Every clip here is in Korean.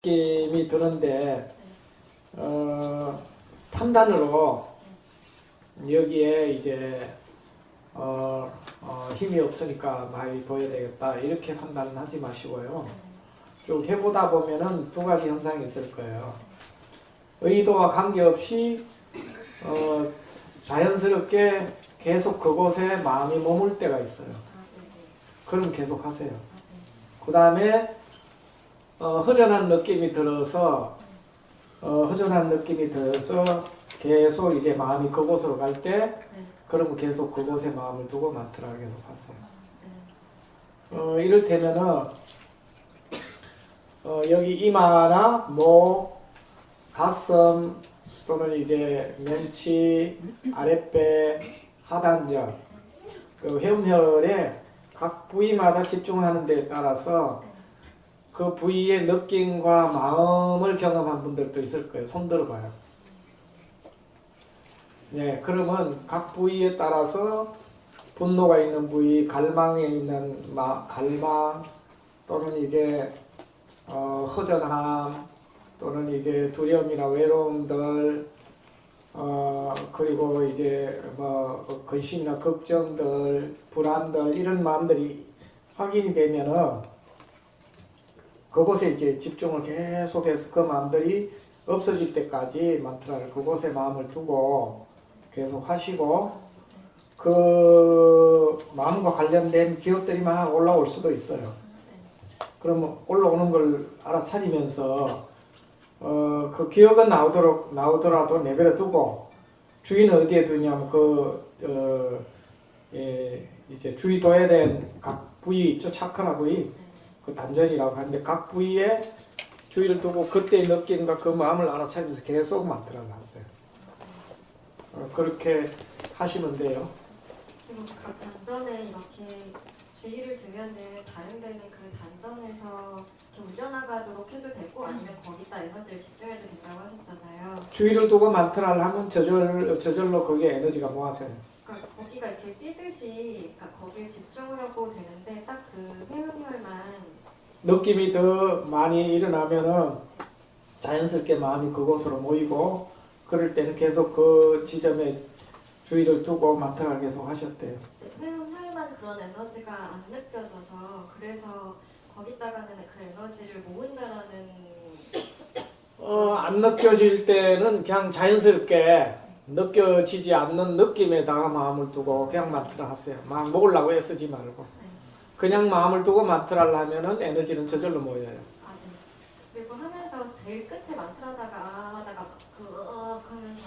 느낌이 드는데 판단으로 여기에 이제 힘이 없으니까 많이 둬야 되겠다 이렇게 판단은 하지 마시고요. 쭉 해보다 보면은 두 가지 현상이 있을 거예요. 의도와 관계없이 자연스럽게 계속 그곳에 마음이 머물 때가 있어요. 그럼 계속 하세요. 그 다음에 허전한 느낌이 들어서 계속 이제 마음이 그곳으로 갈 때 그러면 계속 그곳에 마음을 두고 만트라를 계속 하세요. 이를테면은 여기 이마나 목, 가슴 또는 이제 멸치, 아랫배, 하단절 그 회음혈의 각 부위마다 집중하는 데에 따라서 그 부위의 느낌과 마음을 경험한 분들도 있을 거예요. 손 들어봐요. 네, 그러면 각 부위에 따라서 분노가 있는 부위, 갈망에 있는 갈망, 또는 이제 허전함, 또는 이제 두려움이나 외로움들, 그리고 이제 뭐 근심이나 걱정들, 불안들 이런 마음들이 확인이 되면은 그곳에 이제 집중을 계속해서 그 마음들이 없어질 때까지 만트라를 그곳에 마음을 두고 계속 하시고 그 마음과 관련된 기억들이 막 올라올 수도 있어요. 그러면 올라오는 걸 알아차리면서 그 기억은 나오더라도 내버려 두고 주의는 어디에 두냐면 이제 주의 둬야 된 각 부위 있죠. 차크라 부위. 그 단전이라고 하는데 각 부위에 주의를 두고 그때의 느낌과 그 마음을 알아차리면서 계속 만트라를 하세요. 그렇게 하시면 돼요. 그리고 각 단전에 이렇게 주의를 두면은 다른 데는 그 단전에서 이렇게 울려나가도록 해도 되고 아니면 거기다 에너지를 집중해도 된다고 하셨잖아요. 주의를 두고 만트라를 하면 저절로 거기에 에너지가 모아져요. 그러니까 거기가 이렇게 뛰듯이 그러니까 거기에 집중을 하고 되는데 딱 그 회음혈만 느낌이 더 많이 일어나면은 자연스럽게 마음이 그곳으로 모이고 그럴 때는 계속 그 지점에 주의를 두고 만트라를 계속 하셨대요. 회음혈만 그런 에너지가 안 느껴져서 그래서 거기다가는 그 에너지를 모은다라는 안 느껴질 때는 그냥 자연스럽게 느껴지지 않는 느낌에다가 마음을 두고 그냥 만트라 하세요. 막 먹으려고 애쓰지 말고. 그냥 마음을 두고 만트라를 하면은 에너지는 저절로 모여요. 아, 네. 그리고 하면서 제일 끝에 만트라다가 하다가 하면서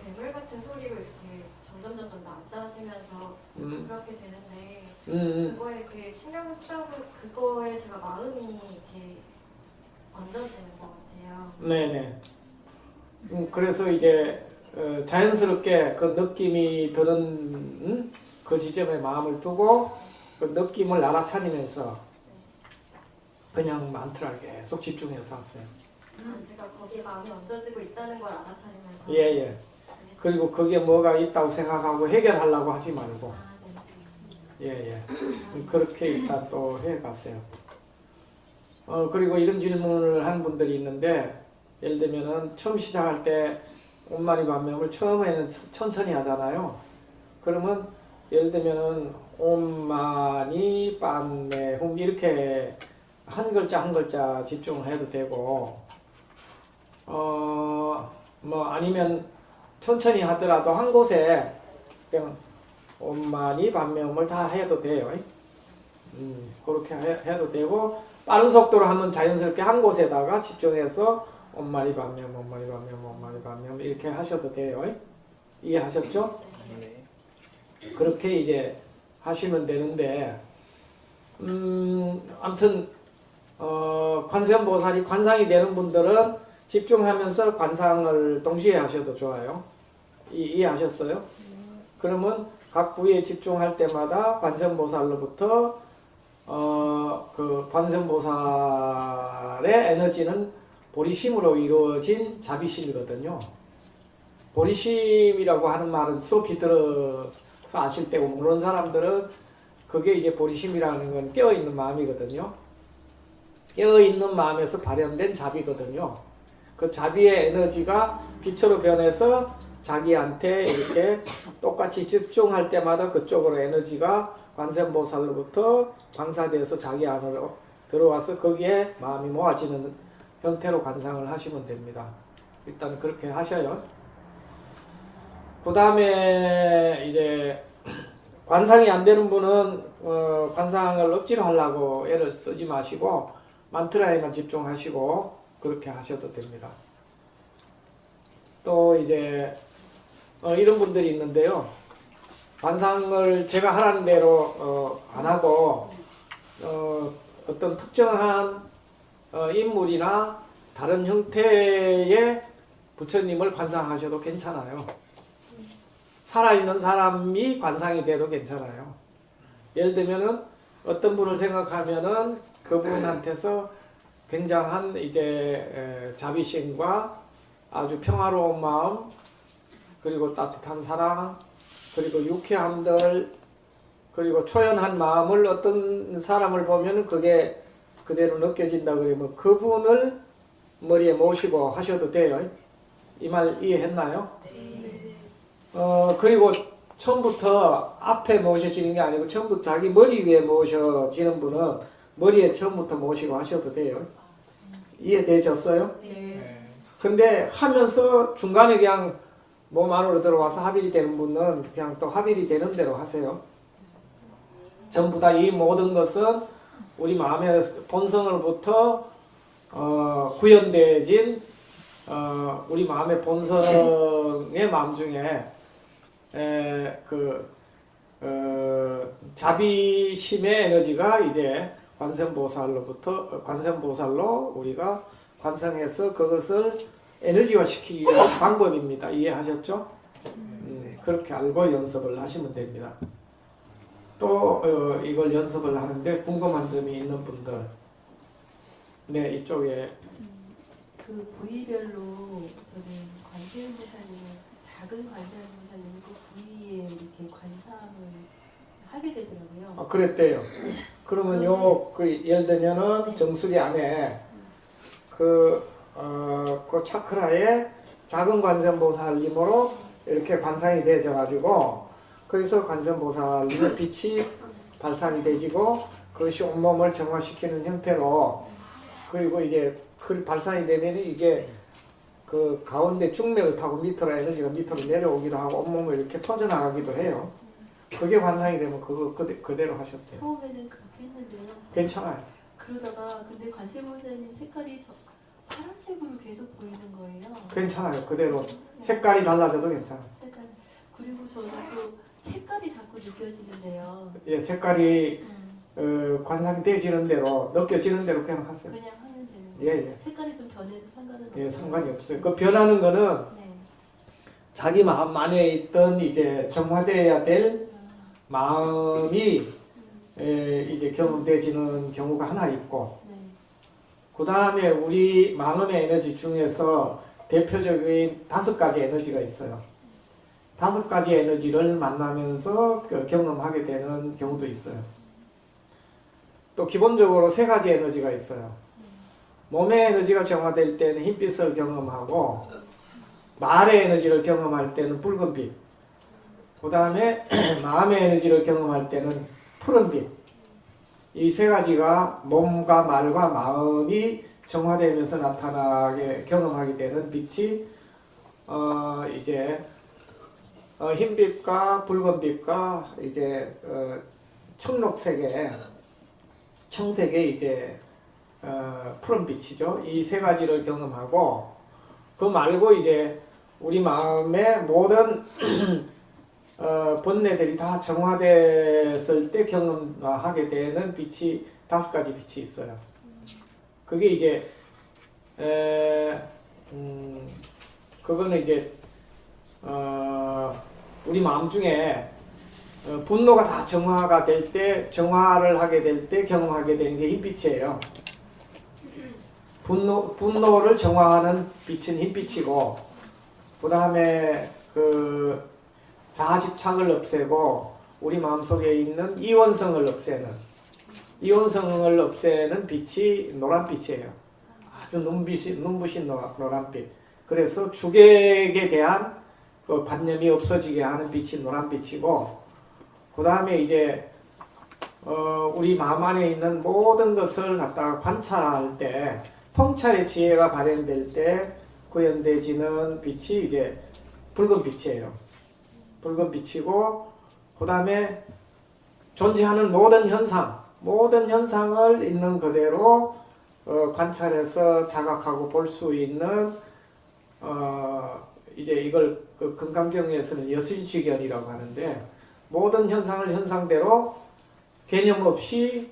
괴물 같은 소리로 이렇게 점점 낮아지면서 그렇게 되는데 그거에 그 신경을 쓰다 보면 그거에 제가 마음이 이렇게 얹어지는 것 같아요. 네네. 그래서 이제 자연스럽게 그 느낌이 드는 그 지점에 마음을 두고 그 느낌을 알아차리면서 그냥 만트라를 계속 집중해서 하세요. 제가 거기에 마음이 얹어지고 있다는 걸 알아차리면서 예. 그리고 거기에 뭐가 있다고 생각하고 해결하려고 하지 말고 예. 그렇게 일단 또 해가세요. 그리고 이런 질문을 하는 분들이 있는데 예를 들면은 처음 시작할 때 온마니 반명을 처음에는 천천히 하잖아요. 그러면 예를 들면은 온마니 반매홈 이렇게 한 글자 한 글자 집중을 해도 되고 뭐 아니면 천천히 하더라도 한 곳에 그냥 온마니 반매홈을 다 해도 돼요. 그렇게 해도 되고 빠른 속도로 하면 자연스럽게 한 곳에다가 집중해서 온마니 반매홈 온마니 반매홈 온마니 반매홈 이렇게 하셔도 돼요. 이해하셨죠? 네. 그렇게 이제 하시면 되는데 아무튼 관세음보살이 관상이 되는 분들은 집중하면서 관상을 동시에 하셔도 좋아요. 이해하셨어요? 그러면 각 부위에 집중할 때마다 관세음보살로부터 그 관세음보살의 에너지는 보리심으로 이루어진 자비심이거든요. 보리심이라고 하는 말은 수업이 들어서 아실 때고 모르는 사람들은 그게 이제 보리심이라는 건 깨어있는 마음이거든요. 깨어있는 마음에서 발현된 자비거든요. 그 자비의 에너지가 빛으로 변해서 자기한테 이렇게 똑같이 집중할 때마다 그쪽으로 에너지가 관세음보살로부터 방사돼서 자기 안으로 들어와서 거기에 마음이 모아지는 형태로 관상을 하시면 됩니다. 일단 그렇게 하셔요. 그 다음에 이제 관상이 안 되는 분은 관상을 억지로 하려고 애를 쓰지 마시고 만트라에만 집중하시고 그렇게 하셔도 됩니다. 또 이제 이런 분들이 있는데요. 관상을 제가 하라는 대로 안 하고 어떤 특정한 인물이나 다른 형태의 부처님을 관상하셔도 괜찮아요. 살아있는 사람이 관상이 돼도 괜찮아요. 예를 들면은 어떤 분을 생각하면은 그분한테서 굉장한 이제 자비심과 아주 평화로운 마음, 그리고 따뜻한 사랑, 그리고 유쾌함들, 그리고 초연한 마음을 어떤 사람을 보면은 그게 그대로 느껴진다 그러면 그분을 머리에 모시고 하셔도 돼요. 이 말 이해했나요? 그리고 처음부터 앞에 모셔지는 게 아니고 처음부터 자기 머리 위에 모셔지는 분은 머리에 처음부터 모시고 하셔도 돼요. 이해되셨어요? 네. 근데 하면서 중간에 그냥 몸 안으로 들어와서 합일이 되는 분은 그냥 또 합일이 되는 대로 하세요. 전부 다 이 모든 것은 우리 마음의 본성으로부터 구현되어진 우리 마음의 본성의 마음 중에 자비심의 에너지가 이제 관세음보살로 우리가 관상해서 그것을 에너지화 시키기 위한 방법입니다. 이해하셨죠? 그렇게 알고 연습을 하시면 됩니다. 또 이걸 연습을 하는데 궁금한 점이 있는 분들, 네, 이쪽에 그 부위별로 저는 관세음보살님은 작은 관세음보살님 그 부위에 이렇게 관상을 하게 되더라고요. 그랬대요. 그러면 예를 들면은 정수리 안에 그 차크라에 작은 관세음보살님으로 이렇게 관상이 되어가지고 거기서 관세음보살님의 빛이 발산이 되지고 그것이 온몸을 정화시키는 형태로, 그리고 이제 그 발산이 되면 이게 그 가운데 중맥을 타고 밑으로 에너지가 밑으로 내려오기도 하고 온몸을 이렇게 퍼져나가기도 해요. 그게 관상이 되면 그거 그대로 하셨대요. 처음에는 그렇게 했는데요. 괜찮아요. 그러다가 근데 관세음보살님 색깔이 파란색으로 계속 보이는 거예요. 괜찮아요. 그대로 색깔이 달라져도 괜찮아요. 색깔. 그리고 저는 또 색깔이 자꾸 느껴지는데요. 예, 색깔이 관상이 되어지는 대로 느껴지는 대로 그냥 하세요. 그냥 하면 돼요. 예, 예. 색깔이 좀 변해도 상관은 없어요. 예, 상관이 없어요. 그 변하는 거는 네. 자기 마음 안에 있던 이제 정화되어야 될 마음이 이제 경험되어지는 경우가 하나 있고, 네. 그 다음에 우리 마음의 에너지 중에서 대표적인 5가지 에너지가 있어요. 5가지 에너지를 만나면서 경험하게 되는 경우도 있어요. 또 기본적으로 3가지 에너지가 있어요. 몸의 에너지가 정화될 때는 흰빛을 경험하고, 말의 에너지를 경험할 때는 붉은빛, 그 다음에 마음의 에너지를 경험할 때는 푸른빛. 이 3가지가 몸과 말과 마음이 정화되면서 나타나게 경험하게 되는 빛이 이제 흰빛과 붉은빛과 이제 청색의 이제 푸른빛이죠. 이 3가지를 경험하고, 그 말고 이제 우리 마음의 모든 번뇌들이 다 정화됐을 때 경험하게 되는 빛이 5가지 빛이 있어요. 그게 이제 그거는 이제 우리 마음 중에 분노가 다 정화가 될 때, 정화를 하게 될 때 경험하게 되는 게 흰빛이에요. 분노를 정화하는 빛은 흰빛이고, 그 다음에 그 자아집착을 없애고 우리 마음속에 있는 이원성을 없애는 이온성을 없애는 빛이 노란빛이에요. 아주 눈부신 노란빛. 그래서 주객에 대한 그 관념이 없어지게 하는 빛이 노란빛이고, 그 다음에 이제 우리 마음 안에 있는 모든 것을 갖다가 관찰할 때, 통찰의 지혜가 발현될 때 구현되지는 빛이 이제 붉은 빛이에요. 붉은 빛이고, 그 다음에 존재하는 모든 현상을 있는 그대로 관찰해서 자각하고 볼 수 있는 이제 이걸 그 금강경에서는 여실지견이라고 하는데, 모든 현상을 현상대로 개념 없이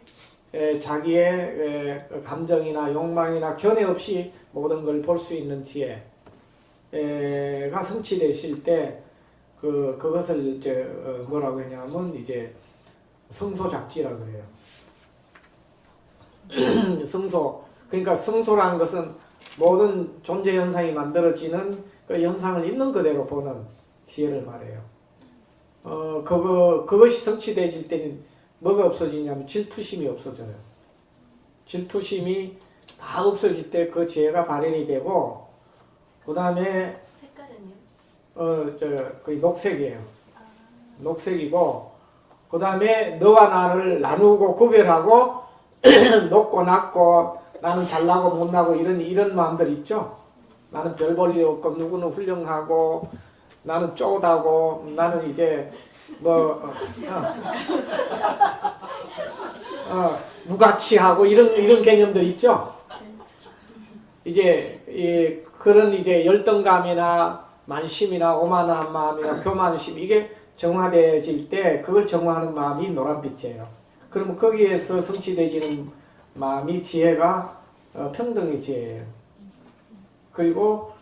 자기의 감정이나 욕망이나 견해 없이 모든 걸 볼 수 있는 지혜가 성취되실 때 그것을 이제 뭐라고 하냐면 이제 성소작지라 그래요. 성소. 그러니까 성소라는 것은 모든 존재 현상이 만들어지는 그 현상을 있는 그대로 보는 지혜를 말해요. 그것이 성취되질 때는 뭐가 없어지냐면 질투심이 없어져요. 질투심이 다 없어질 때 그 지혜가 발현이 되고, 그 다음에 색깔은요? 거의 녹색이에요. 녹색이고, 그 다음에 너와 나를 나누고 구별하고 높고 낮고 나는 잘나고 못나고 이런 마음들 있죠. 나는 별 볼 일 없고 누구는 훌륭하고 나는 쪼다고 나는 이제 무가치하고 이런 개념들 있죠. 이제 그런 이제 열등감이나 만심이나 오만한 마음이나 교만심 이게 정화되어질 때 그걸 정화하는 마음이 노란빛이에요. 그러면 거기에서 성취되지는 마음이 지혜가 평등의 지혜예요. 그리고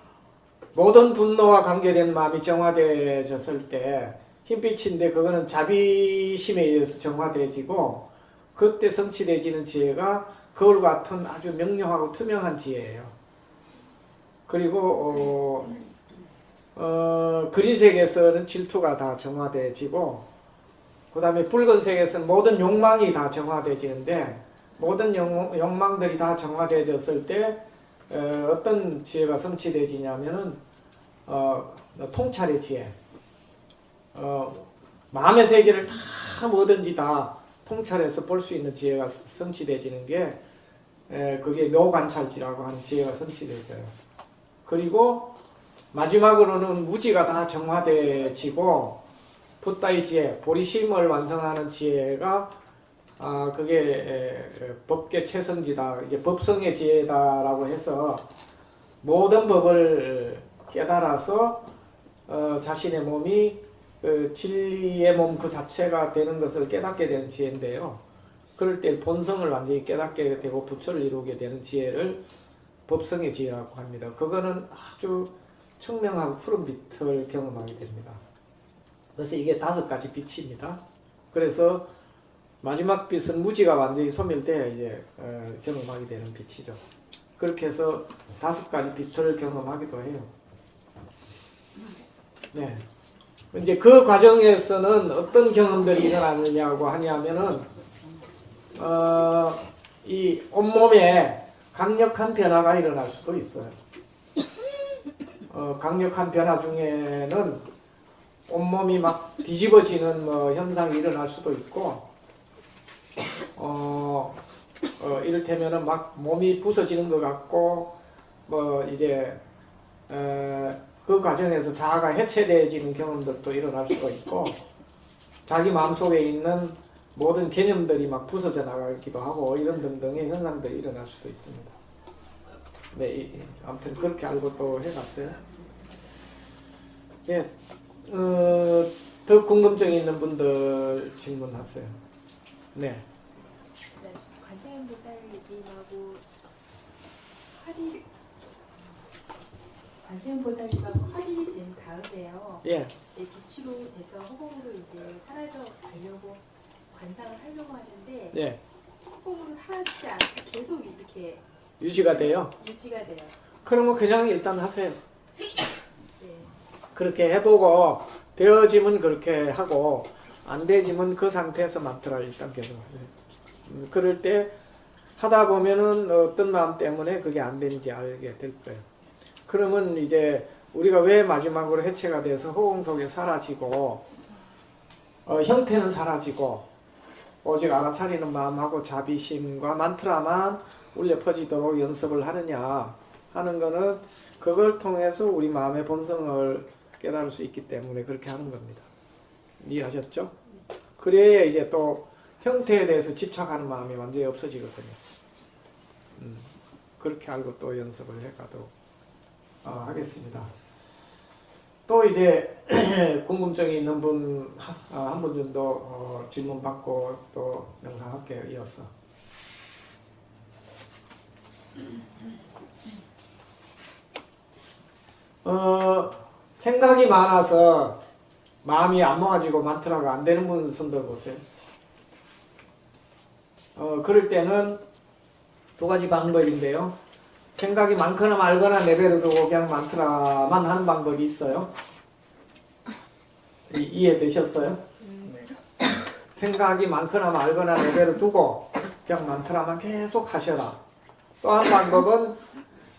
모든 분노와 관계된 마음이 정화되어졌을 때 흰빛인데 그거는 자비심에 의해서 정화되어지고, 그때 성취되지는 지혜가 거울 같은 아주 명료하고 투명한 지혜예요. 그리고 그린색에서는 질투가 다 정화되어지고, 그 다음에 붉은색에서는 모든 욕망이 다 정화되어지는데, 모든 욕망들이 다 정화되어졌을 때 어떤 지혜가 성취되지냐면은 통찰의 지혜. 마음의 세계를 다 뭐든지 다 통찰해서 볼 수 있는 지혜가 성취되지는 게 그게 묘관찰지라고 하는 지혜가 성취되어요. 그리고 마지막으로는 무지가 다 정화되어지고 붓다의 지혜, 보리심을 완성하는 지혜가 그게 법계 최성지다, 이제 법성의 지혜다라고 해서 모든 법을 깨달아서 자신의 몸이 진리의 몸 그 자체가 되는 것을 깨닫게 되는 지혜인데요. 그럴 때 본성을 완전히 깨닫게 되고 부처를 이루게 되는 지혜를 법성의 지혜라고 합니다. 그거는 아주 청명하고 푸른 빛을 경험하게 됩니다. 그래서 이게 5가지 빛입니다. 그래서 마지막 빛은 무지가 완전히 소멸돼 이제 경험하게 되는 빛이죠. 그렇게 해서 5가지 빛을 경험하기도 해요. 네. 이제 그 과정에서는 어떤 경험들이 일어나느냐고 하냐면은 이 온몸에 강력한 변화가 일어날 수도 있어요. 강력한 변화 중에는 온몸이 막 뒤집어지는 현상이 일어날 수도 있고, 이를테면은 막 몸이 부서지는 것 같고, 이제 그 과정에서 자아가 해체되어지는 경험들도 일어날 수도 있고, 자기 마음속에 있는 모든 개념들이 막 부서져 나가기도 하고, 이런 등등의 현상들이 일어날 수도 있습니다. 네, 아무튼 그렇게 알고 또 해봤어요. 예, 더 궁금증 있는 분들 질문하세요. 네. 관세음보살 얘기하고 관세음보살님하고 화리이 된 다음에요. 예. 이제 빛으로 돼서 허공으로 이제 사라져 가려고 관상을 하려고 하는데, 예. 허공으로 사라지지 않고 계속 이렇게 유지가 돼요. 유지가 돼요. 그러면 그냥 일단 하세요. 네. 그렇게 해보고 되어지면 그렇게 하고 안 되지면 그 상태에서 만트를 일단 계속 하세요. 그럴 때 하다 보면은 어떤 마음 때문에 그게 안 되는지 알게 될 거예요. 그러면 이제 우리가 왜 마지막으로 해체가 돼서 허공 속에 사라지고 형태는 사라지고 오직 알아차리는 마음하고 자비심과 만트라만 울려 퍼지도록 연습을 하느냐 하는 거는 그걸 통해서 우리 마음의 본성을 깨달을 수 있기 때문에 그렇게 하는 겁니다. 이해하셨죠? 그래야 이제 또 형태에 대해서 집착하는 마음이 완전히 없어지거든요. 그렇게 알고 또 연습을 해가도록 하겠습니다. 또 이제 궁금증이 있는 분 한 분 정도 질문 받고 또 명상할게요. 이어서. 생각이 많아서 마음이 안 모아지고 만트라가 안 되는 분 손 들어보세요. 그럴 때는 두 가지 방법인데요. 생각이 많거나 말거나 내버려두고 그냥 만트라만 하는 방법이 있어요. 이해되셨어요? 생각이 많거나 말거나 내버려두고 그냥 만트라만 계속 하셔라. 또 한 방법은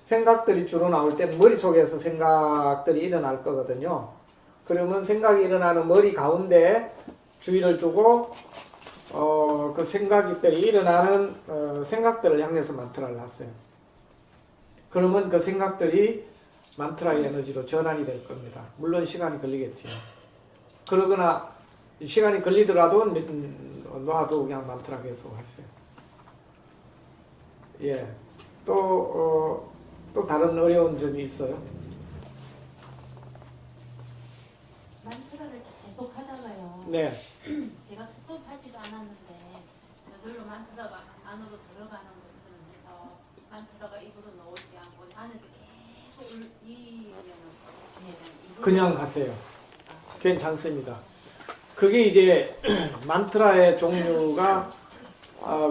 생각들이 주로 나올 때 머릿속에서 생각들이 일어날 거거든요. 그러면 생각이 일어나는 머리 가운데 주의를 두고 그 생각들이 일어나는 생각들을 향해서 만트라를 하세요. 그러면 그 생각들이 만트라의 에너지로 전환이 될 겁니다. 물론 시간이 걸리겠지요. 그러거나 시간이 걸리더라도 놔도 그냥 만트라 계속 하세요. 예. 또 다른 어려운 점이 있어요? 만트라를 계속 하다가요. 네. 제가 스톱하지도 않았는데 저절로 만트라가 안으로 들어가는 것을 해서 만트라가 입으로 나오지 않고 안에서 계속 그냥 하세요. 괜찮습니다. 그게 이제 만트라의 종류가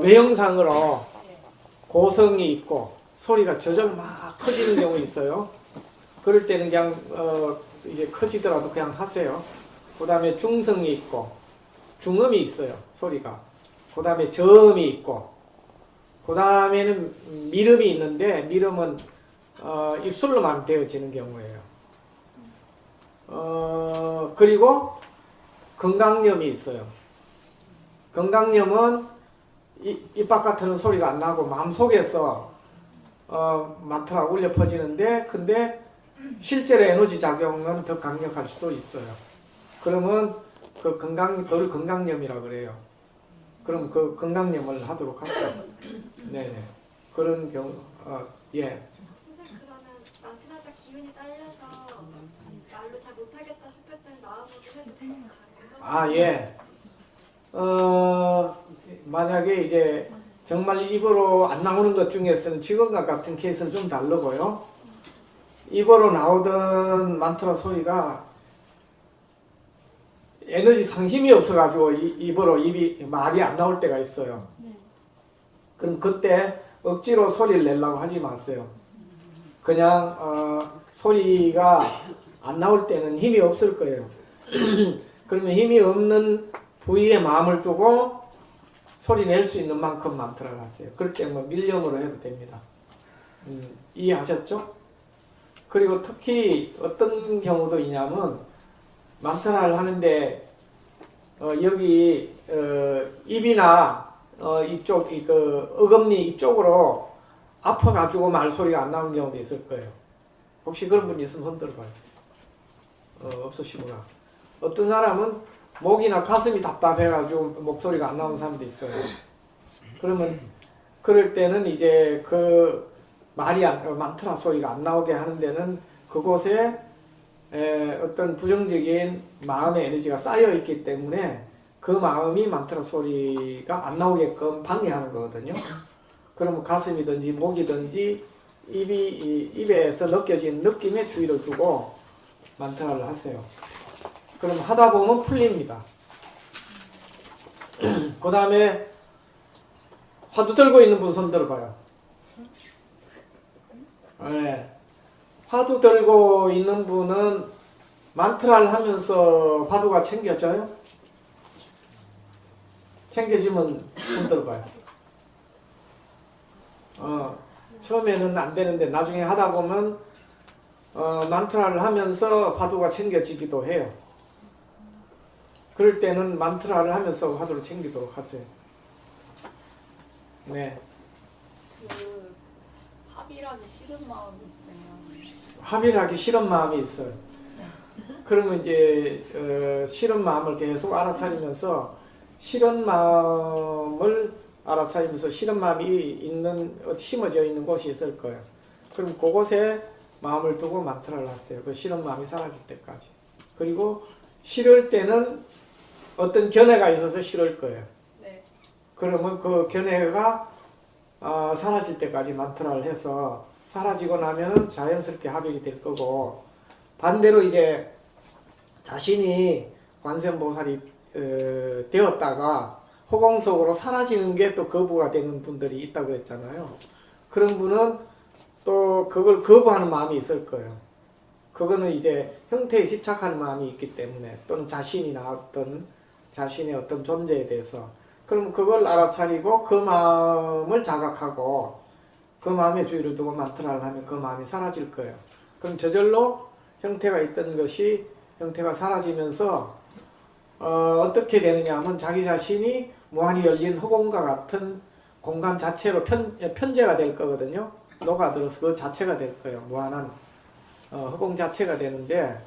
외형상으로 고성이 있고 소리가 저절 막 커지는 경우 있어요. 그럴 때는 그냥 이제 커지더라도 그냥 하세요. 그 다음에 중성이 있고 중음이 있어요. 소리가. 그 다음에 저음이 있고 그 다음에는 미름이 있는데 미름은 입술로만 되어지는 경우예요. 그리고 건강염이 있어요. 건강염은 입 바깥에는 소리가 안 나고 마음속에서 만트라가 울려 퍼지는데 근데 실제로 에너지 작용은 더 강력할 수도 있어요. 그러면 그걸 건강염이라 그래요. 그럼 그 건강염을 하도록 하죠. 네네. 그런 경우 예. 선생님 그러면 만트라가 기운이 딸려서 말로 잘 못하겠다 싶을 때는 나와보고 해도 되나요? 예. 만약에 이제 정말 입으로 안 나오는 것 중에서는 지금과 같은 케이스는 좀 다르고요. 입으로 나오던 만트라 소리가 에너지상 힘이 없어가지고 입으로 말이 안 나올 때가 있어요. 그럼 그때 억지로 소리를 내려고 하지 마세요. 그냥 소리가 안 나올 때는 힘이 없을 거예요. 그러면 힘이 없는 부위에 마음을 두고 소리 낼 수 있는 만큼 만트라를 하세요. 그럴 때 뭐 밀령으로 해도 됩니다. 이해하셨죠? 그리고 특히 어떤 경우도 있냐면 만트라를 하는데 여기 입이나 이쪽 어금니 이쪽으로 아파가지고 말소리가 안 나오는 경우도 있을 거예요. 혹시 그런 분 있으면 손 들어봐요. 없으시구나. 어떤 사람은 목이나 가슴이 답답해가지고 목소리가 안 나오는 사람도 있어요. 그러면 그럴 때는 이제 그 만트라 소리가 안 나오게 하는 데는 그곳에 어떤 부정적인 마음의 에너지가 쌓여 있기 때문에 그 마음이 만트라 소리가 안 나오게끔 방해하는 거거든요. 그러면 가슴이든지 목이든지 입에서 느껴지는 느낌에 주의를 두고 만트라를 하세요. 그럼 하다 보면 풀립니다. 그 다음에 화두 들고 있는 분 손 들어봐요. 네. 화두 들고 있는 분은 만트라를 하면서 화두가 챙겨져요? 챙겨지면 손 들어봐요. 처음에는 안 되는데 나중에 하다 보면 만트라를 하면서 화두가 챙겨지기도 해요. 그럴 때는 만트라를 하면서 화두를 챙기도록 하세요. 네. 그 합일하기 싫은 마음이 있으면 합의를 하기 싫은 마음이 있어요. 그러면 이제 싫은 마음을 계속 알아차리면서 싫은 마음을 알아차리면서 싫은 마음이 심어져 있는 곳이 있을 거예요. 그럼 그곳에 마음을 두고 만트라를 하세요. 그 싫은 마음이 사라질 때까지. 그리고 싫을 때는 어떤 견해가 있어서 싫을 거예요. 네. 그러면 그 견해가 사라질 때까지 만트라를 해서 사라지고 나면은 자연스럽게 합일이 될 거고, 반대로 이제 자신이 관세음보살이 되었다가 허공 속으로 사라지는 게 또 거부가 되는 분들이 있다고 그랬잖아요. 그런 분은 또 그걸 거부하는 마음이 있을 거예요. 그거는 이제 형태에 집착하는 마음이 있기 때문에, 또는 자신이나 어떤 자신의 어떤 존재에 대해서, 그럼 그걸 알아차리고 그 마음을 자각하고 그 마음에 주의를 두고 만트라를 하면 그 마음이 사라질 거예요. 그럼 저절로 형태가 있던 것이 형태가 사라지면서 어떻게 되느냐 하면 자기 자신이 무한히 열린 허공과 같은 공간 자체로 편재가 될 거거든요. 녹아들어서 그 자체가 될 거예요. 무한한 허공 자체가 되는데,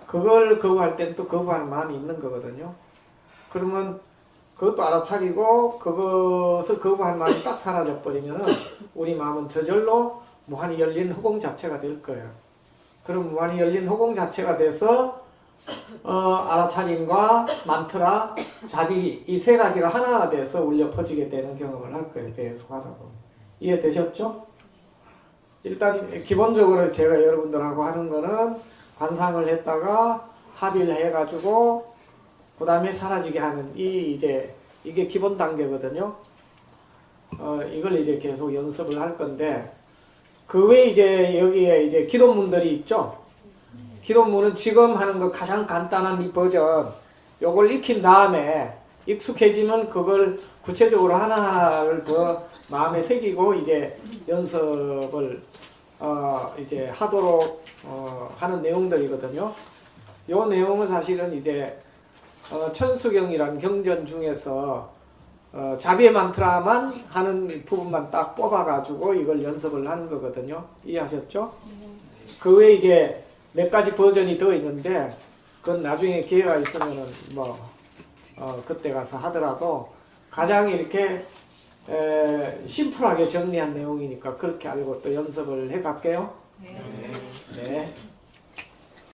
그걸 거부할 땐 또 거부하는 마음이 있는 거거든요. 그러면 그것도 알아차리고 그것을 거부하는 마음이 딱 사라져 버리면은 우리 마음은 저절로 무한히 열린 허공 자체가 될 거예요. 그럼 무한히 열린 허공 자체가 돼서 알아차림과 만트라, 자비 이 세 가지가 하나가 돼서 울려 퍼지게 되는 경험을 할 거예요. 계속 하다 보면. 이해되셨죠? 일단 기본적으로 제가 여러분들하고 하는 거는 관상을 했다가 합의를 해가지고 그 다음에 사라지게 하는 이게 기본 단계거든요. 이걸 이제 계속 연습을 할 건데, 그 외에 이제 여기에 이제 기도문들이 있죠. 기도문은 지금 하는 거 가장 간단한 이 버전, 요걸 익힌 다음에 익숙해지면 그걸 구체적으로 하나하나를 더 마음에 새기고 이제 연습을 이제 하도록 하는 내용들이거든요. 요 내용은 사실은 이제 천수경이라는 경전 중에서 자비의 만트라만 하는 부분만 딱 뽑아가지고 이걸 연습을 하는 거거든요. 이해하셨죠? 그 외에 이제 몇 가지 버전이 더 있는데 그건 나중에 기회가 있으면은 그때 가서 하더라도 가장 이렇게 심플하게 정리한 내용이니까 그렇게 알고 또 연습을 해 갈게요. 네.